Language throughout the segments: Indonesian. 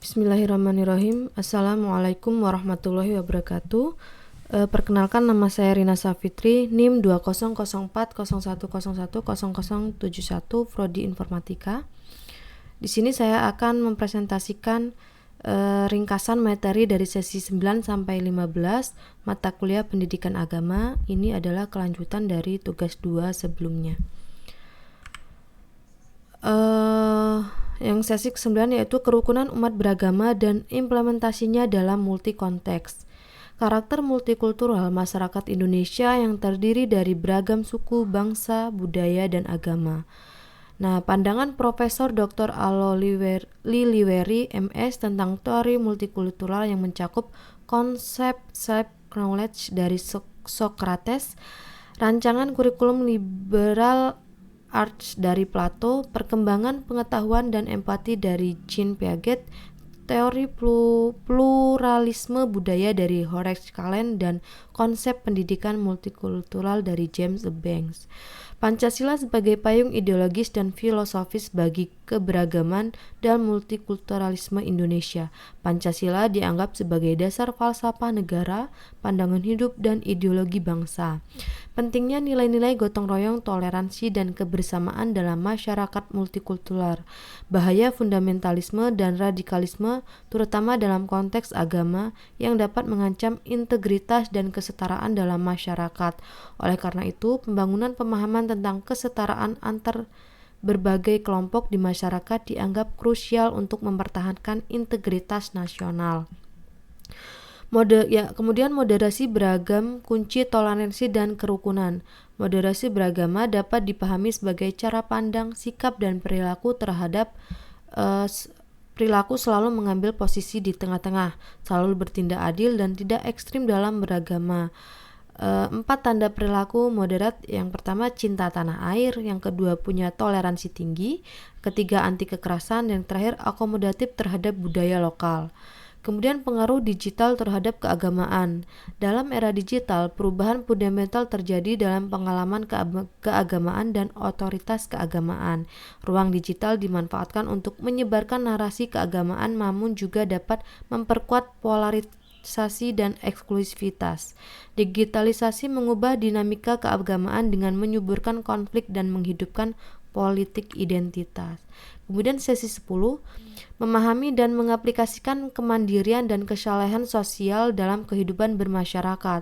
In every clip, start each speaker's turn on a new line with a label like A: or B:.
A: Bismillahirrahmanirrahim. Assalamualaikum warahmatullahi wabarakatuh. Perkenalkan, nama saya Rina Safitri, NIM 200401010071, Prodi Informatika. Di sini saya akan mempresentasikan ringkasan materi dari sesi 9 sampai 15 mata kuliah Pendidikan Agama. Ini adalah kelanjutan dari tugas 2 sebelumnya. Yang sesi ke-9 yaitu kerukunan umat beragama dan implementasinya dalam multi konteks. Karakter multikultural masyarakat Indonesia yang terdiri dari beragam suku, bangsa, budaya, dan agama. Nah, pandangan Profesor Dr. Alo Liliweri MS tentang teori multikultural yang mencakup konsep self-knowledge dari Socrates, rancangan kurikulum liberal arts dari Plato, perkembangan pengetahuan dan empati dari Jean Piaget, teori pluralisme budaya dari Horace Kallen, dan konsep pendidikan multikultural dari James Banks. Pancasila sebagai payung ideologis dan filosofis bagi keberagaman dan multikulturalisme Indonesia. Pancasila dianggap sebagai dasar falsafah negara, pandangan hidup, dan ideologi bangsa. Pentingnya nilai-nilai gotong royong, toleransi, dan kebersamaan dalam masyarakat multikultural. Bahaya fundamentalisme dan radikalisme, terutama dalam konteks agama, yang dapat mengancam integritas dan kesetaraan dalam masyarakat. Oleh karena itu, pembangunan pemahaman tentang kesetaraan antar berbagai kelompok di masyarakat dianggap krusial untuk mempertahankan integritas nasional. Kemudian moderasi beragam, kunci toleransi dan kerukunan. Moderasi beragama dapat dipahami sebagai cara pandang, sikap, dan perilaku terhadap perilaku selalu mengambil posisi di tengah-tengah, selalu bertindak adil dan tidak ekstrim dalam beragama. 4 tanda perilaku moderat. Yang pertama, cinta tanah air. Yang kedua, punya toleransi tinggi. Ketiga, anti kekerasan. Dan yang terakhir, akomodatif terhadap budaya lokal. Kemudian pengaruh digital terhadap keagamaan. Dalam era digital, perubahan fundamental terjadi dalam pengalaman keagamaan dan otoritas keagamaan. Ruang digital dimanfaatkan untuk menyebarkan narasi keagamaan, namun juga dapat memperkuat polarisasi dan eksklusivitas. Digitalisasi mengubah dinamika keagamaan dengan menyuburkan konflik dan menghidupkan politik identitas. Kemudian sesi 10, memahami dan mengaplikasikan kemandirian dan kesalehan sosial dalam kehidupan bermasyarakat.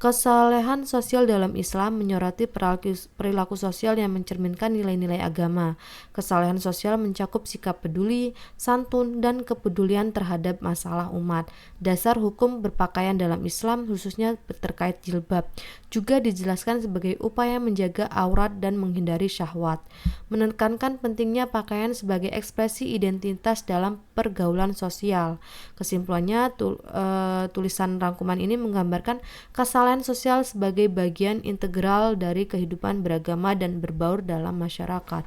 A: Kesalehan sosial dalam Islam menyoroti perilaku sosial yang mencerminkan nilai-nilai agama. Kesalehan sosial mencakup sikap peduli, santun, dan kepedulian terhadap masalah umat. Dasar hukum berpakaian dalam Islam, khususnya terkait jilbab, juga dijelaskan sebagai upaya menjaga aurat dan menghindari syahwat. Menekankan pentingnya pakaian sebagai ekspresi identitas dalam pergaulan sosial. Kesimpulannya, tulisan rangkuman ini menggambarkan kesalahan sosial sebagai bagian integral dari kehidupan beragama dan berbaur dalam masyarakat.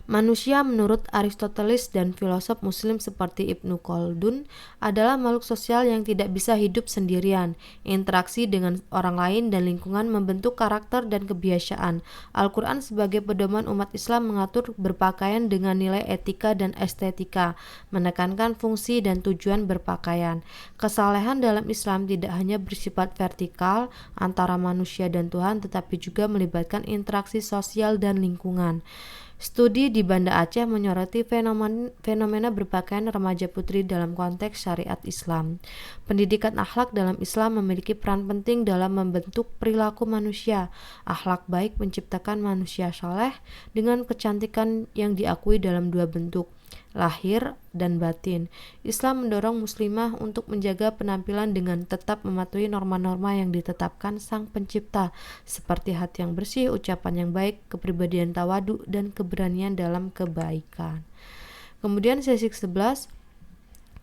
A: Manusia menurut Aristoteles dan filosof muslim seperti Ibnu Khaldun adalah makhluk sosial yang tidak bisa hidup sendirian. Interaksi dengan orang lain dan lingkungan membentuk karakter dan kebiasaan. Al-Quran sebagai pedoman umat Islam mengatur berpakaian dengan nilai etika dan estetika, menekankan fungsi dan tujuan berpakaian. Kesalehan dalam Islam tidak hanya bersifat vertikal antara manusia dan Tuhan, tetapi juga melibatkan interaksi sosial dan lingkungan. Studi di Banda Aceh menyoroti fenomena berpakaian remaja putri dalam konteks syariat Islam. Pendidikan akhlak dalam Islam memiliki peran penting dalam membentuk perilaku manusia. Akhlak baik menciptakan manusia saleh dengan kecantikan yang diakui dalam 2 bentuk, lahir dan batin. Islam mendorong muslimah untuk menjaga penampilan dengan tetap mematuhi norma-norma yang ditetapkan Sang Pencipta, seperti hati yang bersih, ucapan yang baik, kepribadian tawadu, dan keberanian dalam kebaikan. Kemudian sesi 11,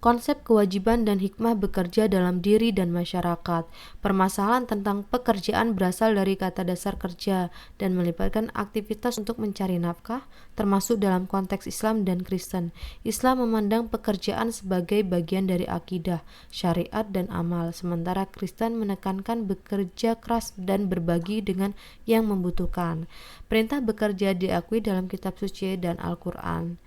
A: konsep kewajiban dan hikmah bekerja dalam diri dan masyarakat. Permasalahan tentang pekerjaan berasal dari kata dasar kerja dan melibatkan aktivitas untuk mencari nafkah, termasuk dalam konteks Islam dan Kristen. Islam memandang pekerjaan sebagai bagian dari akidah, syariat, dan amal, sementara Kristen menekankan bekerja keras dan berbagi dengan yang membutuhkan. Perintah bekerja diakui dalam kitab suci dan Al-Quran.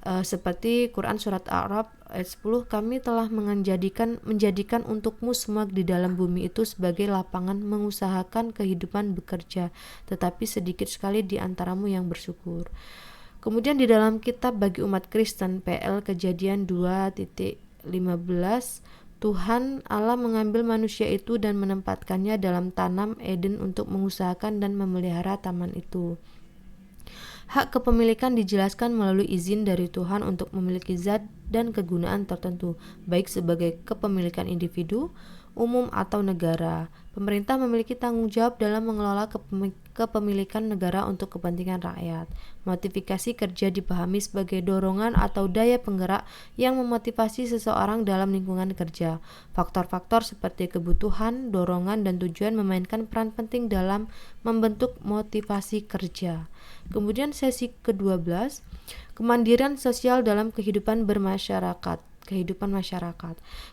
A: seperti Quran surat A'raf ayat 10, kami telah menjadikan untukmu semua di dalam bumi itu sebagai lapangan mengusahakan kehidupan bekerja, tetapi sedikit sekali di antaramu yang bersyukur. Kemudian di dalam kitab bagi umat Kristen PL Kejadian 2:15, Tuhan Allah mengambil manusia itu dan menempatkannya dalam tanam Eden untuk mengusahakan dan memelihara taman itu. Hak kepemilikan dijelaskan melalui izin dari Tuhan untuk memiliki zat dan kegunaan tertentu, baik sebagai kepemilikan individu, umum atau negara. Pemerintah memiliki tanggung jawab dalam mengelola kepemilikan negara untuk kepentingan rakyat. Motivasi kerja dipahami sebagai dorongan atau daya penggerak yang memotivasi seseorang dalam lingkungan kerja. Faktor-faktor seperti kebutuhan, dorongan, dan tujuan memainkan peran penting dalam membentuk motivasi kerja. Kemudian sesi ke-12, kemandirian sosial dalam kehidupan masyarakat.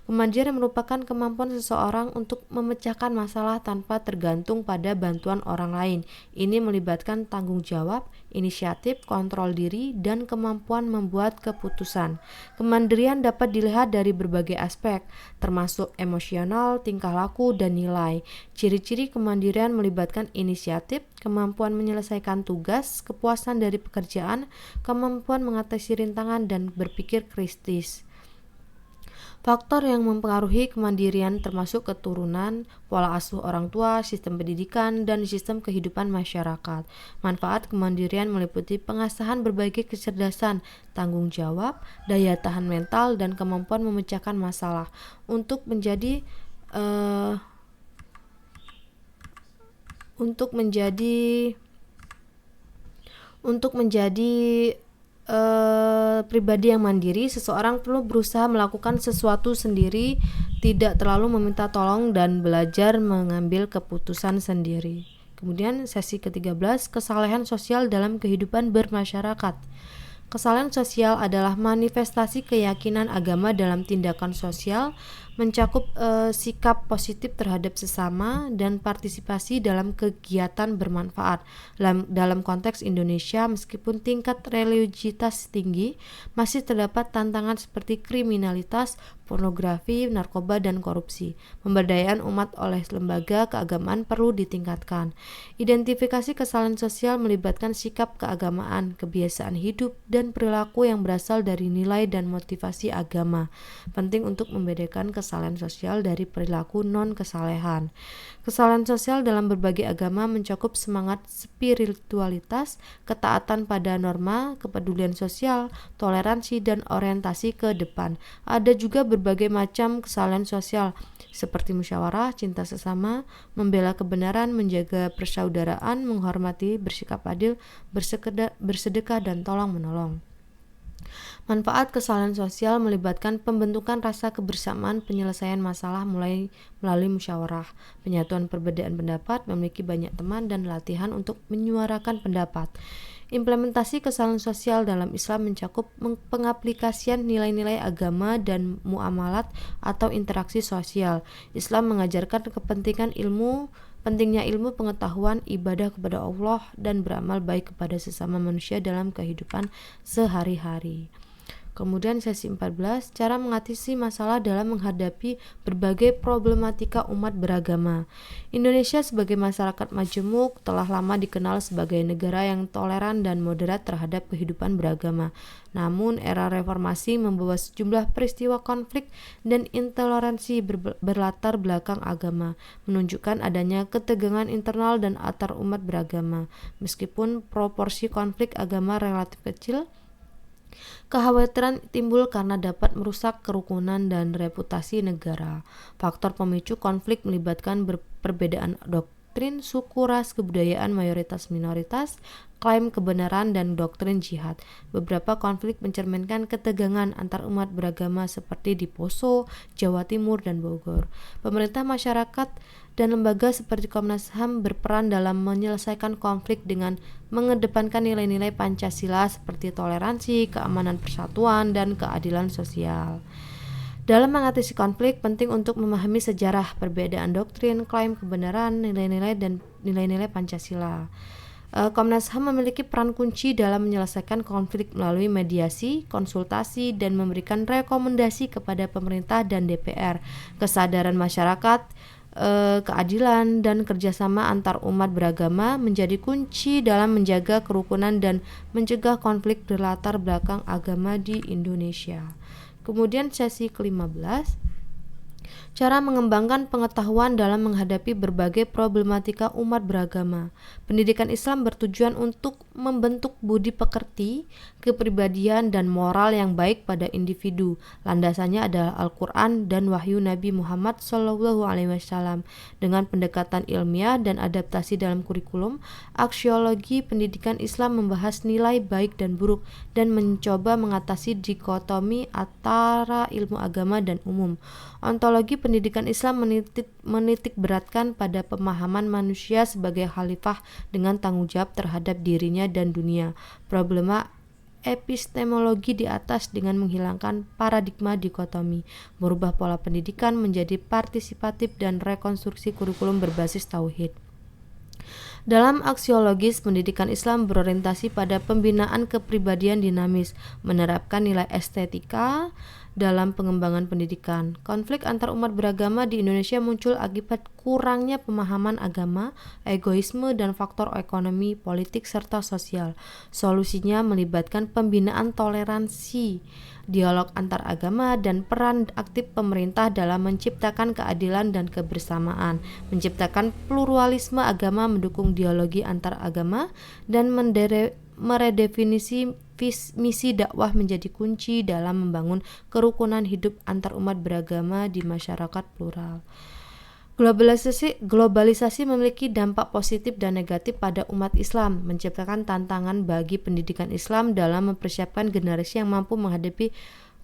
A: Kemandirian merupakan kemampuan seseorang untuk memecahkan masalah tanpa tergantung pada bantuan orang lain. Ini melibatkan tanggung jawab, inisiatif, kontrol diri, dan kemampuan membuat keputusan. Kemandirian dapat dilihat dari berbagai aspek, termasuk emosional, tingkah laku, dan nilai. Ciri-ciri kemandirian melibatkan inisiatif, kemampuan menyelesaikan tugas, kepuasan dari pekerjaan, kemampuan mengatasi rintangan, dan berpikir kritis. Faktor yang mempengaruhi kemandirian termasuk keturunan, pola asuh orang tua, sistem pendidikan, dan sistem kehidupan masyarakat. Manfaat kemandirian meliputi pengasahan berbagai kecerdasan, tanggung jawab, daya tahan mental, dan kemampuan memecahkan masalah. Untuk menjadi pribadi yang mandiri, seseorang perlu berusaha melakukan sesuatu sendiri, tidak terlalu meminta tolong, dan belajar mengambil keputusan sendiri. Kemudian sesi ke-13, kesalahan sosial dalam kehidupan bermasyarakat. Kesalahan sosial adalah manifestasi keyakinan agama dalam tindakan sosial, mencakup sikap positif terhadap sesama dan partisipasi dalam kegiatan bermanfaat. Dalam konteks Indonesia, meskipun tingkat religiositas tinggi, masih terdapat tantangan seperti kriminalitas, pornografi, narkoba, dan korupsi. Pemberdayaan umat oleh lembaga keagamaan perlu ditingkatkan. Identifikasi kesalahan sosial melibatkan sikap keagamaan, kebiasaan hidup, dan perilaku yang berasal dari nilai dan motivasi agama. Penting untuk membedakan kesalahan sosial dari perilaku non-kesalehan. Kesalahan sosial dalam berbagai agama mencakup semangat spiritualitas, ketaatan pada norma, kepedulian sosial, toleransi, dan orientasi ke depan. Ada juga berbagai macam kesalahan sosial seperti musyawarah, cinta sesama, membela kebenaran, menjaga persaudaraan, menghormati, bersikap adil, bersedekah, dan tolong menolong. Manfaat kesalahan sosial melibatkan pembentukan rasa kebersamaan, penyelesaian masalah melalui musyawarah, penyatuan perbedaan pendapat, memiliki banyak teman, dan latihan untuk menyuarakan pendapat. Implementasi kesalahan sosial dalam Islam mencakup pengaplikasian nilai-nilai agama dan muamalat atau interaksi sosial. Islam mengajarkan pentingnya ilmu pengetahuan, ibadah kepada Allah, dan beramal baik kepada sesama manusia dalam kehidupan sehari-hari. Kemudian sesi 14, cara mengatasi masalah dalam menghadapi berbagai problematika umat beragama. Indonesia sebagai masyarakat majemuk telah lama dikenal sebagai negara yang toleran dan moderat terhadap kehidupan beragama. Namun era reformasi membawa sejumlah peristiwa konflik dan intoleransi berlatar belakang agama, menunjukkan adanya ketegangan internal dan antar umat beragama. Meskipun proporsi konflik agama relatif kecil, kekhawatiran timbul karena dapat merusak kerukunan dan reputasi negara. Faktor pemicu konflik melibatkan perbedaan doktrin, suku, ras, kebudayaan mayoritas-minoritas, klaim kebenaran, dan doktrin jihad. Beberapa konflik mencerminkan ketegangan antar umat beragama seperti di Poso, Jawa Timur, dan Bogor. Pemerintah, masyarakat, dan lembaga seperti Komnas HAM berperan dalam menyelesaikan konflik dengan mengedepankan nilai-nilai Pancasila seperti toleransi, keamanan persatuan, dan keadilan sosial. Dalam mengatasi konflik, penting untuk memahami sejarah, perbedaan doktrin, klaim kebenaran, nilai-nilai, dan nilai-nilai Pancasila. Komnas HAM memiliki peran kunci dalam menyelesaikan konflik melalui mediasi, konsultasi, dan memberikan rekomendasi kepada pemerintah dan DPR. Kesadaran masyarakat, keadilan, dan kerjasama antar umat beragama menjadi kunci dalam menjaga kerukunan dan mencegah konflik berlatar belakang agama di Indonesia. Kemudian sesi ke-15, cara mengembangkan pengetahuan dalam menghadapi berbagai problematika umat beragama. Pendidikan Islam bertujuan untuk membentuk budi pekerti, kepribadian, dan moral yang baik pada individu. Landasannya adalah Al-Quran dan wahyu Nabi Muhammad SAW. Dengan pendekatan ilmiah dan adaptasi dalam kurikulum, aksiologi pendidikan Islam membahas nilai baik dan buruk dan mencoba mengatasi dikotomi antara ilmu agama dan umum. Ontologi pendidikan Islam menitik beratkan pada pemahaman manusia sebagai khalifah dengan tanggung jawab terhadap dirinya dan dunia. Problema epistemologi di atas dengan menghilangkan paradigma dikotomi, merubah pola pendidikan menjadi partisipatif dan rekonstruksi kurikulum berbasis tauhid. Dalam aksiologis, pendidikan Islam berorientasi pada pembinaan kepribadian dinamis, menerapkan nilai estetika dalam pengembangan pendidikan. Konflik antar umat beragama di Indonesia muncul akibat kurangnya pemahaman agama, egoisme, dan faktor ekonomi, politik, serta sosial. Solusinya melibatkan pembinaan toleransi, dialog antar agama, dan peran aktif pemerintah dalam menciptakan keadilan dan kebersamaan, menciptakan pluralisme agama, mendukung dialogi antar agama, dan meredefinisi misi dakwah menjadi kunci dalam membangun kerukunan hidup antar umat beragama di masyarakat plural. Globalisasi memiliki dampak positif dan negatif pada umat Islam, menciptakan tantangan bagi pendidikan Islam dalam mempersiapkan generasi yang mampu menghadapi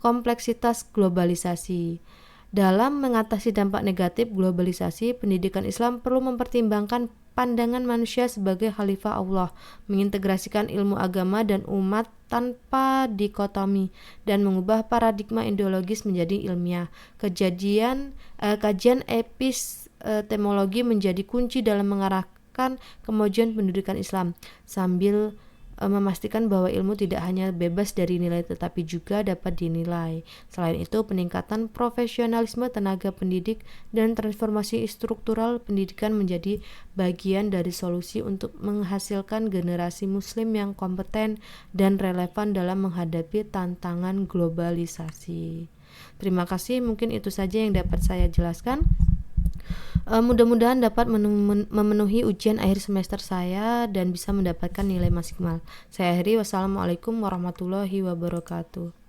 A: kompleksitas globalisasi. Dalam mengatasi dampak negatif globalisasi, pendidikan Islam perlu mempertimbangkan pandangan manusia sebagai khalifah Allah, mengintegrasikan ilmu agama dan umat tanpa dikotomi, dan mengubah paradigma ideologis menjadi ilmiah. Kajian epistemologi menjadi kunci dalam mengarahkan kemajuan pendidikan Islam, sambil memastikan bahwa ilmu tidak hanya bebas dari nilai tetapi juga dapat dinilai. Selain itu, peningkatan profesionalisme tenaga pendidik dan transformasi struktural pendidikan menjadi bagian dari solusi untuk menghasilkan generasi muslim yang kompeten dan relevan dalam menghadapi tantangan globalisasi. Terima kasih, mungkin itu saja yang dapat saya jelaskan. Mudah-mudahan dapat memenuhi ujian akhir semester saya dan bisa mendapatkan nilai maksimal. Saya akhiri, wassalamualaikum warahmatullahi wabarakatuh.